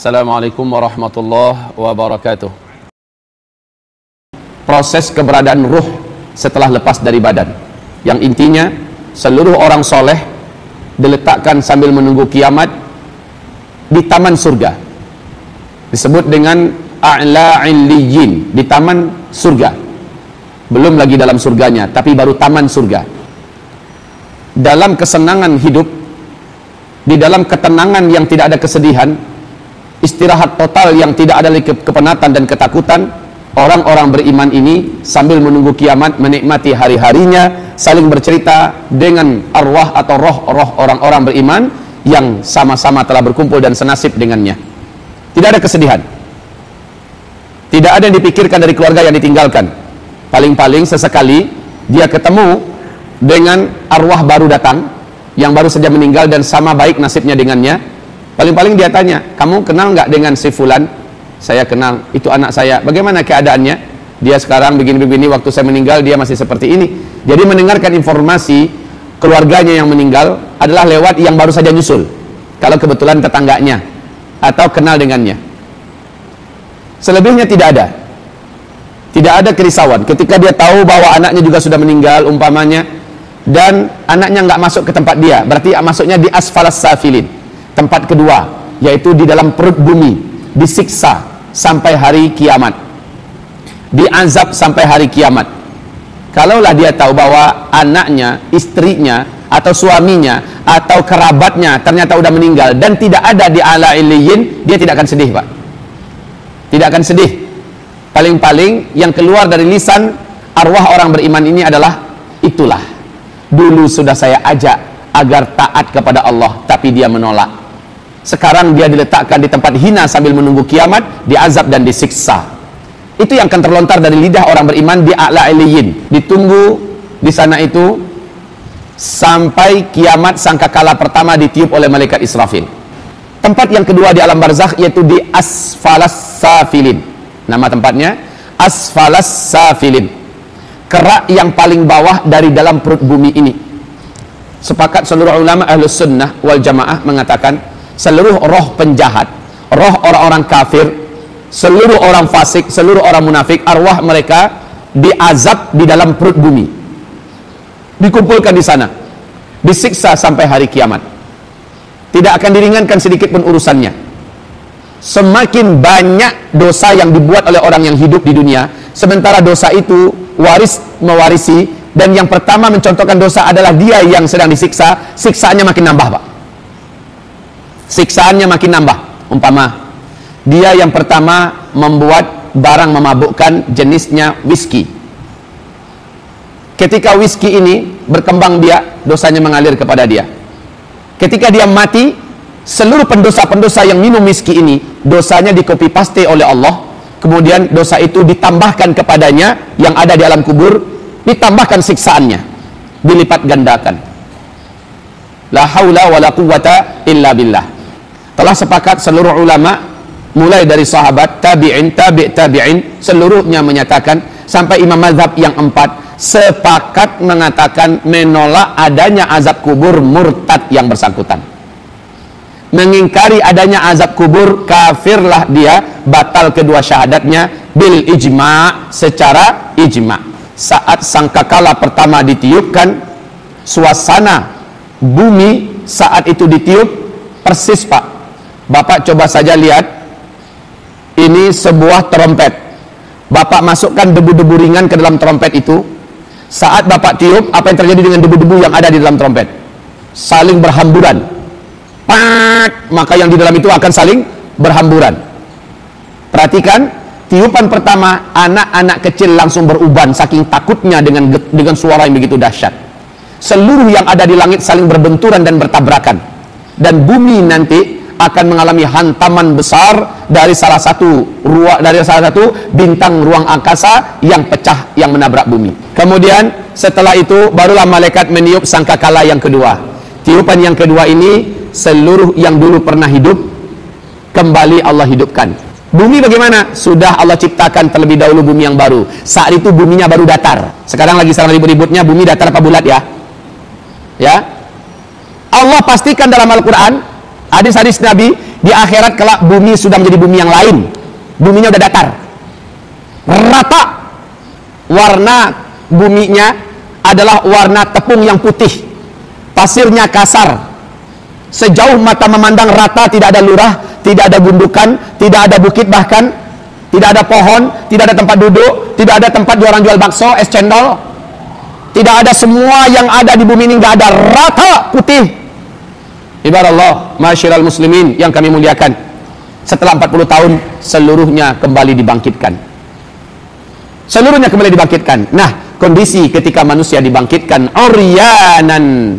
Assalamualaikum warahmatullahi wabarakatuh. Proses keberadaan ruh setelah lepas dari badan, yang intinya seluruh orang soleh diletakkan sambil menunggu kiamat di taman surga, disebut dengan a'la illiyin, di taman surga. Belum lagi dalam surganya, tapi baru taman surga. Dalam kesenangan hidup, di dalam ketenangan yang tidak ada kesedihan, istirahat total yang tidak ada kepenatan dan ketakutan, orang-orang beriman ini sambil menunggu kiamat menikmati hari-harinya, saling bercerita dengan arwah atau roh-roh orang-orang beriman yang sama-sama telah berkumpul dan senasib dengannya. Tidak ada kesedihan, tidak ada yang dipikirkan dari keluarga yang ditinggalkan. Paling-paling sesekali dia ketemu dengan arwah baru datang yang baru saja meninggal dan sama baik nasibnya dengannya. Paling-paling dia tanya, kamu kenal nggak dengan si fulan? Saya kenal, itu anak saya. Bagaimana keadaannya? Dia sekarang begini-begini, waktu saya meninggal dia masih seperti ini. Jadi mendengarkan informasi keluarganya yang meninggal adalah lewat yang baru saja nyusul, kalau kebetulan tetangganya atau kenal dengannya. Selebihnya tidak ada. Tidak ada kerisauan ketika dia tahu bahwa anaknya juga sudah meninggal umpamanya, dan anaknya nggak masuk ke tempat dia, berarti masuknya di asfalas safilin, tempat kedua, yaitu di dalam perut bumi, disiksa sampai hari kiamat, diazab sampai hari kiamat. Kalaulah dia tahu bahwa anaknya, istrinya, atau suaminya, atau kerabatnya ternyata sudah meninggal dan tidak ada di a'la illiyin, dia tidak akan sedih, Pak. Tidak akan sedih. Paling-paling yang keluar dari lisan arwah orang beriman ini adalah, itulah dulu sudah saya ajak agar taat kepada Allah, tapi dia menolak. Sekarang dia diletakkan di tempat hina sambil menunggu kiamat, diazab dan disiksa. Itu yang akan terlontar dari lidah orang beriman di a'la illiyin. Ditunggu di sana itu sampai kiamat sangkakala pertama ditiup oleh malaikat Israfil. Tempat yang kedua di alam barzakh yaitu di asfalas safilin. Nama tempatnya asfalas safilin, kerak yang paling bawah dari dalam perut bumi ini. Sepakat seluruh ulama ahlus sunnah wal jamaah mengatakan, seluruh roh penjahat, roh orang-orang kafir, seluruh orang fasik, seluruh orang munafik, arwah mereka diazab di dalam perut bumi, dikumpulkan di sana, disiksa sampai hari kiamat. Tidak akan diringankan sedikit pun urusannya. Semakin banyak dosa yang dibuat oleh orang yang hidup di dunia, sementara dosa itu mewarisi, dan yang pertama mencontohkan dosa adalah dia yang sedang disiksa, siksaannya makin nambah, Pak. Siksaannya makin nambah. Umpama dia yang pertama membuat barang memabukkan jenisnya whisky. Ketika whisky ini berkembang biak, dosanya mengalir kepada dia. Ketika dia mati, seluruh pendosa-pendosa yang minum whisky ini, dosanya di-copy paste oleh Allah. Kemudian dosa itu ditambahkan kepadanya yang ada di alam kubur, ditambahkan siksaannya, dilipat gandakan. La haula wala quwwata illa billah. Telah sepakat seluruh ulama, mulai dari sahabat, tabi'in, tabi'in, seluruhnya menyatakan, sampai imam mazhab yang 4 sepakat mengatakan menolak adanya azab kubur murtad yang bersangkutan. Mengingkari adanya azab kubur, kafirlah dia, batal kedua syahadatnya bil ijma', secara ijma'. Saat sangkakala pertama ditiupkan, suasana bumi saat itu ditiup persis, Pak. Bapak coba saja lihat, ini sebuah trompet. Bapak masukkan debu-debu ringan ke dalam trompet itu. Saat Bapak tiup, apa yang terjadi dengan debu-debu yang ada di dalam trompet? Saling berhamburan. Pak, maka yang di dalam itu akan saling berhamburan. Perhatikan, tiupan pertama, anak-anak kecil langsung beruban saking takutnya dengan suara yang begitu dahsyat. Seluruh yang ada di langit saling berbenturan dan bertabrakan. Dan bumi nanti akan mengalami hantaman besar dari salah satu bintang ruang angkasa yang pecah, yang menabrak bumi. Kemudian setelah itu barulah malaikat meniup sangkakala yang kedua. Tiupan yang kedua ini, seluruh yang dulu pernah hidup kembali Allah hidupkan. Bumi bagaimana? Sudah Allah ciptakan terlebih dahulu bumi yang baru. Saat itu buminya baru datar. Sekarang lagi sedang ribut-ributnya bumi datar apa bulat, ya? Ya. Allah pastikan dalam Al-Quran, Hadis-hadis Nabi, di akhirat kelak bumi sudah menjadi bumi yang lain. Buminya udah datar, rata. Warna buminya adalah warna tepung yang putih, pasirnya kasar, sejauh mata memandang rata, tidak ada lurah, tidak ada gundukan, tidak ada bukit, bahkan tidak ada pohon, tidak ada tempat duduk, tidak ada tempat orang jual bakso, es cendol, tidak ada. Semua yang ada di bumi ini nggak ada, rata, putih. Ibarat Allah, masyiral muslimin yang kami muliakan, setelah 40 tahun seluruhnya kembali dibangkitkan. Seluruhnya kembali dibangkitkan. Nah, kondisi ketika manusia dibangkitkan oryanan,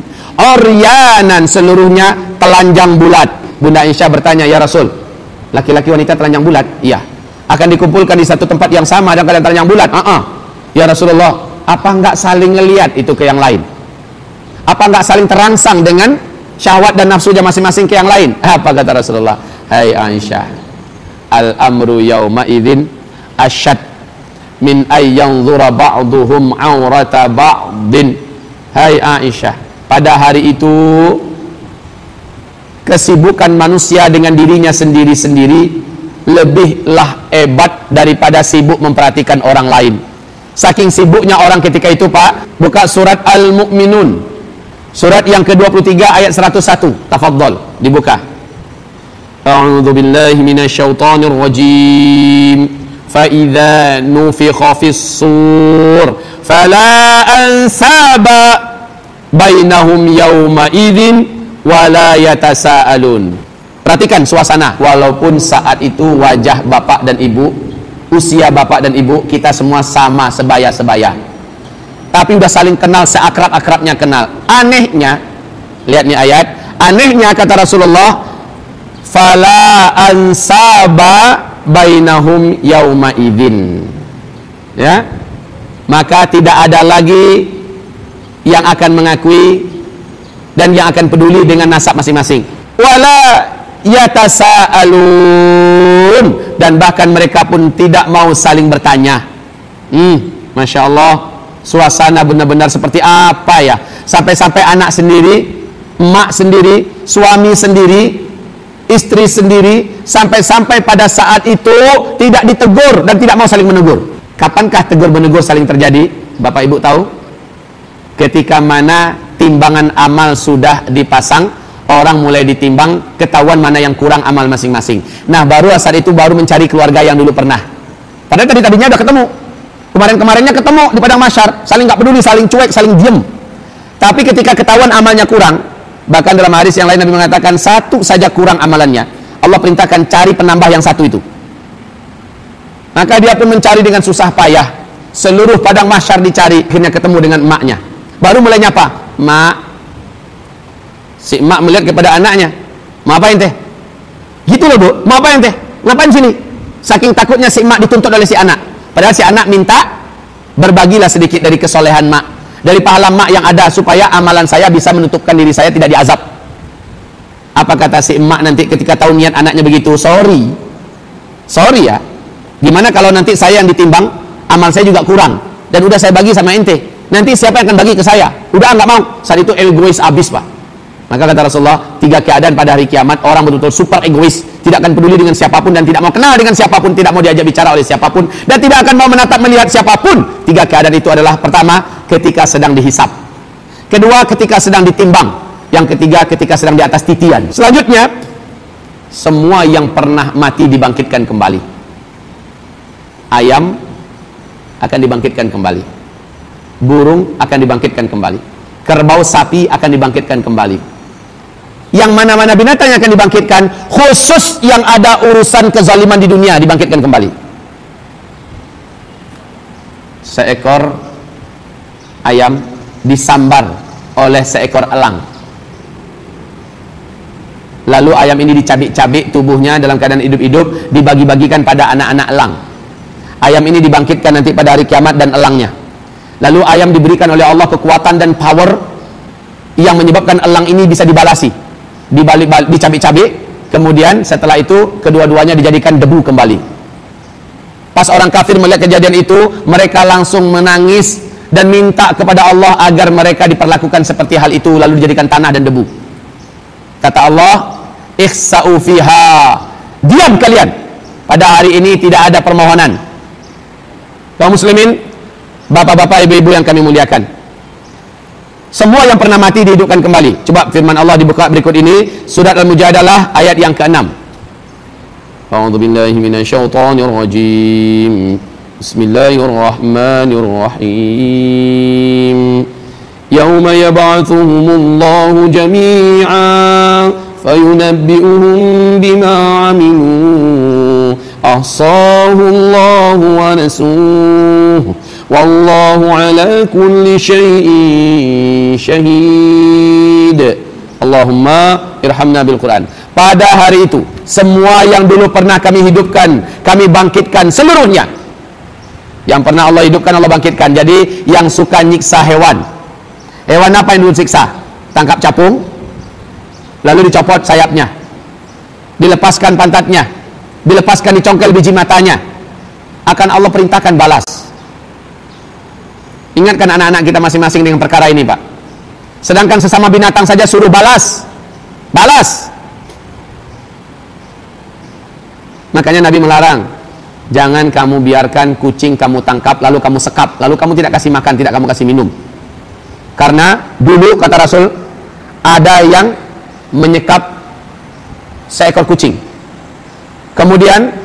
seluruhnya telanjang bulat. Bunda Aisyah bertanya, ya Rasul, laki-laki wanita telanjang bulat? Iya. Akan dikumpulkan di satu tempat yang sama dan kalian telanjang bulat? Ya Rasulullah, apa enggak saling ngelihat itu ke yang lain? Apa enggak saling terangsang dengan syahwat dan nafsunya masing-masing ke yang lain? Apa kata Rasulullah? Hai Aisyah, al-amru yauma idzin asyad min ayyanzura ba'duhum aurata ba'din. Hai Aisyah, pada hari itu kesibukan manusia dengan dirinya sendiri-sendiri lebihlah hebat daripada sibuk memperhatikan orang lain. Saking sibuknya orang ketika itu, Pak, buka surat Al-Mu'minun, surat yang ke-23 ayat 101. Tafadhol, dibuka. A'udzu billahi minasyaitonir rajim. Fa idza nufikha fis-sur fala ansaba bainahum yawma idzin wala yatasaalun. Perhatikan suasana. Walaupun saat itu wajah bapak dan ibu, usia bapak dan ibu kita semua sama, sebaya-sebaya, tapi udah saling kenal, seakrab-akrabnya kenal. Anehnya, lihat nih ayat, anehnya kata Rasulullah, fala ansaba bainahum yauma idzin, ya, maka tidak ada lagi yang akan mengakui dan yang akan peduli dengan nasab masing-masing. Wala yatasaalun, dan bahkan mereka pun tidak mau saling bertanya. Masya Allah, suasana benar-benar seperti apa ya, sampai-sampai anak sendiri, emak sendiri, suami sendiri, istri sendiri, sampai-sampai pada saat itu tidak ditegur dan tidak mau saling menegur. Kapankah tegur menegur saling terjadi? Bapak Ibu tahu? Ketika mana timbangan amal sudah dipasang, orang mulai ditimbang, ketahuan mana yang kurang amal masing-masing. Nah, baru saat itu baru mencari keluarga yang dulu pernah. Padahal tadinya udah ketemu, kemarinnya ketemu di padang mahsyar, saling nggak peduli, saling cuek, saling diem. Tapi ketika ketahuan amalnya kurang, bahkan dalam hadis yang lain Nabi mengatakan satu saja kurang amalannya, Allah perintahkan cari penambah yang satu itu. Maka dia pun mencari dengan susah payah, seluruh padang mahsyar dicari, akhirnya ketemu dengan emaknya. Baru mulai nyapa, mak. Si emak melihat kepada anaknya, mau apain teh? Gitu loh Bu, mau apain teh? Ngapain sini? Saking takutnya si emak dituntut oleh si anak. Padahal si anak minta, berbagilah sedikit dari kesolehan mak, dari pahala mak yang ada, supaya amalan saya bisa menutupkan diri saya tidak diazab. Apa kata si emak nanti ketika tahu niat anaknya begitu? Sorry ya, gimana kalau nanti saya yang ditimbang, amal saya juga kurang, dan udah saya bagi sama ente, nanti siapa yang akan bagi ke saya? Udah nggak mau. Saat itu egois abis Pak. Maka kata Rasulullah, 3 keadaan pada hari kiamat, orang betul-betul super egois, tidak akan peduli dengan siapapun dan tidak mau kenal dengan siapapun, tidak mau diajak bicara oleh siapapun, dan tidak akan mau menatap melihat siapapun. 3 keadaan itu adalah, pertama, ketika sedang dihisap, kedua, ketika sedang ditimbang, yang ketiga, ketika sedang di atas titian. Selanjutnya, semua yang pernah mati dibangkitkan kembali. Ayam akan dibangkitkan kembali, burung akan dibangkitkan kembali, kerbau, sapi akan dibangkitkan kembali. Yang mana-mana binatang yang akan dibangkitkan, khusus yang ada urusan kezaliman di dunia, dibangkitkan kembali. Seekor ayam disambar oleh seekor elang, lalu ayam ini dicabik-cabik tubuhnya dalam keadaan hidup-hidup, dibagi-bagikan pada anak-anak elang. Ayam ini dibangkitkan nanti pada hari kiamat dan elangnya. Lalu ayam diberikan oleh Allah kekuatan dan power yang menyebabkan elang ini bisa dibalasi, dicabik-cabik, kemudian setelah itu kedua-duanya dijadikan debu kembali. Pas orang kafir melihat kejadian itu, mereka langsung menangis dan minta kepada Allah agar mereka diperlakukan seperti hal itu, lalu dijadikan tanah dan debu. Kata Allah, ikhsa'u fiha. Diam kalian. Pada hari ini tidak ada permohonan. Kaum muslimin, bapak-bapak, ibu-ibu yang kami muliakan, semua yang pernah mati dihidupkan kembali. Coba firman Allah dibuka berikut ini, surat Al-Mujadalah ayat yang ke-6. A'udzu billahi minasyaitonir rajim. Bismillahirrahmanirrahim. Yauma yab'atsuhumullahu jami'an fayunabbi'uhum bima 'amilu ahsahu Allahu wa nasuhu wallahu ala kulli syai'in syahid. Allahumma irhamna bil Quran. Pada hari itu semua yang dulu pernah kami hidupkan, kami bangkitkan seluruhnya. Yang pernah Allah hidupkan, Allah bangkitkan. Jadi yang suka nyiksa hewan, hewan apa yang dulu siksa? Tangkap capung, lalu dicopot sayapnya, dilepaskan pantatnya, dilepaskan dicongkel biji matanya, akan Allah perintahkan balas. Ingatkan anak-anak kita masing-masing dengan perkara ini, Pak. Sedangkan sesama binatang saja suruh balas. Balas. Makanya Nabi melarang, jangan kamu biarkan kucing kamu tangkap, lalu kamu sekap, lalu kamu tidak kasih makan, tidak kamu kasih minum. Karena dulu kata Rasul, ada yang menyekap seekor kucing. Kemudian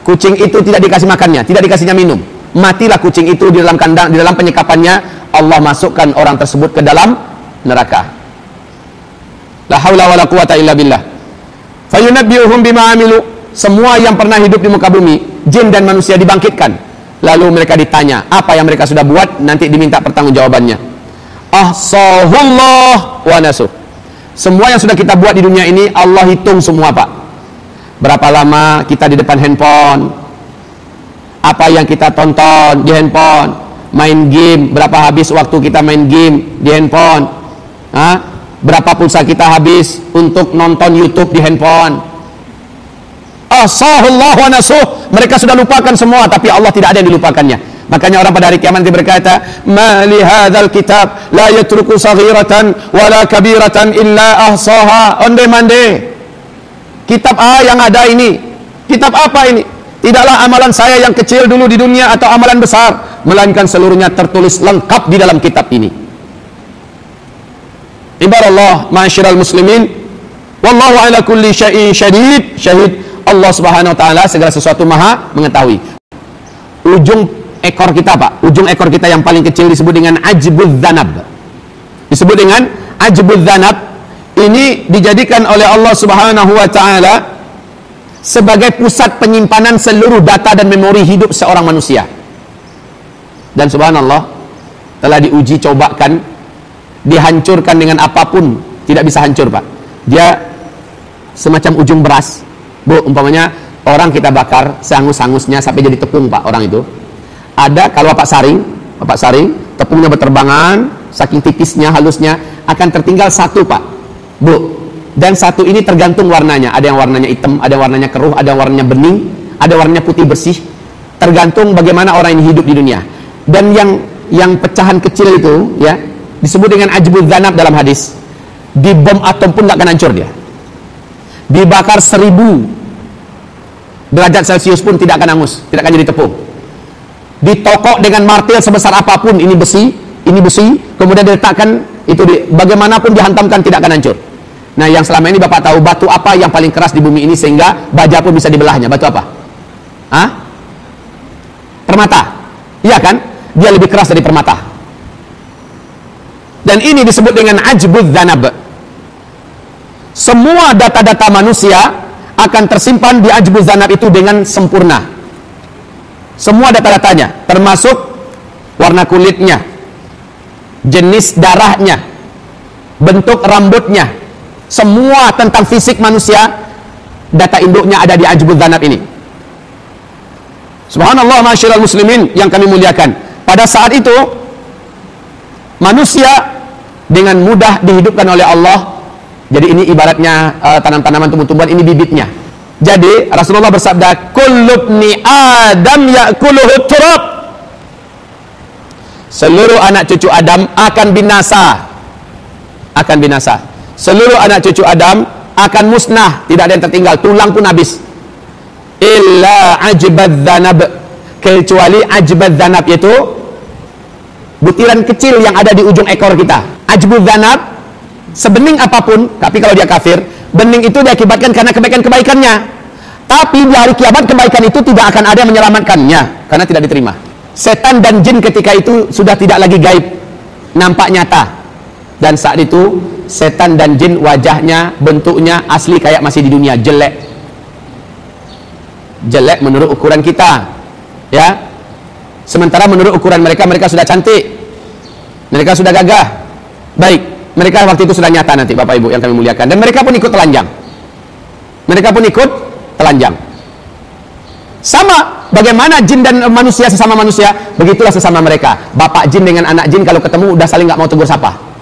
kucing itu tidak dikasih makannya, tidak dikasihnya minum. Matilah kucing itu di dalam kandang, di dalam penyekapannya. Allah masukkan orang tersebut ke dalam neraka. La haula wala quwata illa billah. Fayunabbi'uhum bima 'amilu. Semua yang pernah hidup di muka bumi, jin dan manusia dibangkitkan. Lalu mereka ditanya, apa yang mereka sudah buat, nanti diminta pertanggungjawabannya. Ahsahullah wa nasuh. Semua yang sudah kita buat di dunia ini Allah hitung semua, Pak. Berapa lama kita di depan handphone, apa yang kita tonton di handphone, main game, berapa habis waktu kita main game di handphone, berapa pulsa kita habis untuk nonton YouTube di handphone. Ahsahullah wa nasuh. Mereka sudah lupakan semua, tapi Allah tidak ada yang dilupakannya. Makanya orang pada hari kiamat nanti berkata, ma li hadzal kitab la yatruku saghiratan wala kabiratan illa ahsaha. Onde-mande. Kitab A yang ada ini, kitab apa ini? Tidaklah amalan saya yang kecil dulu di dunia atau amalan besar, melainkan seluruhnya tertulis lengkap di dalam kitab ini. Ibarallah, ma'asyiral muslimin, wallahu ala kulli syai'in syahid. Syahid Allah Subhanahu wa taala, segala sesuatu Maha mengetahui. Ujung ekor kita, Pak, ujung ekor kita yang paling kecil disebut dengan ajbudz dzanab. Disebut dengan ajbudz dzanab. Ini dijadikan oleh Allah Subhanahu wa taala sebagai pusat penyimpanan seluruh data dan memori hidup seorang manusia. Dan subhanallah, telah diuji cobakan, dihancurkan dengan apapun, tidak bisa hancur, Pak. Dia semacam ujung beras. Bu, umpamanya orang kita bakar sehangus-hangusnya sampai jadi tepung, Pak, orang itu. Ada kalau Bapak saring, tepungnya berterbangan, saking tipisnya, halusnya, akan tertinggal satu, Pak. Bu, dan satu ini tergantung warnanya. Ada yang warnanya hitam, ada yang warnanya keruh, ada yang warnanya bening, ada warnanya putih bersih. Tergantung bagaimana orang ini hidup di dunia. Dan yang pecahan kecil itu, ya, disebut dengan ajbudz dzanab dalam hadis. Di bom atom pun nggak akan hancur dia. Dibakar 1000 derajat Celcius pun tidak akan hangus, tidak akan jadi tepung. Ditokok dengan martil sebesar apapun, ini besi, kemudian diletakkan itu bagaimanapun dihantamkan tidak akan hancur. Nah, yang selama ini Bapak tahu batu apa yang paling keras di bumi ini sehingga baja pun bisa dibelahnya? Batu apa? Permata. Iya kan? Dia lebih keras dari permata. Dan ini disebut dengan ajbudz dzanab. Semua data-data manusia akan tersimpan di ajbudz dzanab itu dengan sempurna. Semua data-datanya, termasuk warna kulitnya, jenis darahnya, bentuk rambutnya, semua tentang fisik manusia, data induknya ada di ajbudz dzanab ini. Subhanallah, ma'asyiral muslimin yang kami muliakan. Pada saat itu manusia dengan mudah dihidupkan oleh Allah. Jadi ini ibaratnya tanam-tanaman, tumbuh-tumbuhan, ini bibitnya. Jadi Rasulullah bersabda, kullu ibni Adam ya'kuluhu turab. Seluruh anak cucu Adam akan binasa. Akan binasa. Seluruh anak cucu Adam akan musnah, tidak ada yang tertinggal, tulang pun habis. Illa ajbadz dzanab, kecuali ajbadz dzanab, yaitu butiran kecil yang ada di ujung ekor kita. Ajbudz dzanab, sebening apapun, tapi kalau dia kafir, bening itu diakibatkan karena kebaikan-kebaikannya. Tapi di hari kiamat kebaikan itu tidak akan ada yang menyelamatkannya, karena tidak diterima. Setan dan jin ketika itu sudah tidak lagi gaib, nampak nyata. Dan saat itu setan dan jin wajahnya, bentuknya asli kayak masih di dunia, jelek. Jelek menurut ukuran kita, ya. Sementara menurut ukuran mereka, mereka sudah cantik, mereka sudah gagah. Baik, mereka waktu itu sudah nyata nanti, Bapak Ibu yang kami muliakan. Dan mereka pun ikut telanjang. Mereka pun ikut telanjang. Sama, bagaimana jin dan manusia sesama manusia, begitulah sesama mereka. Bapak jin dengan anak jin kalau ketemu udah saling nggak mau tegur sapa.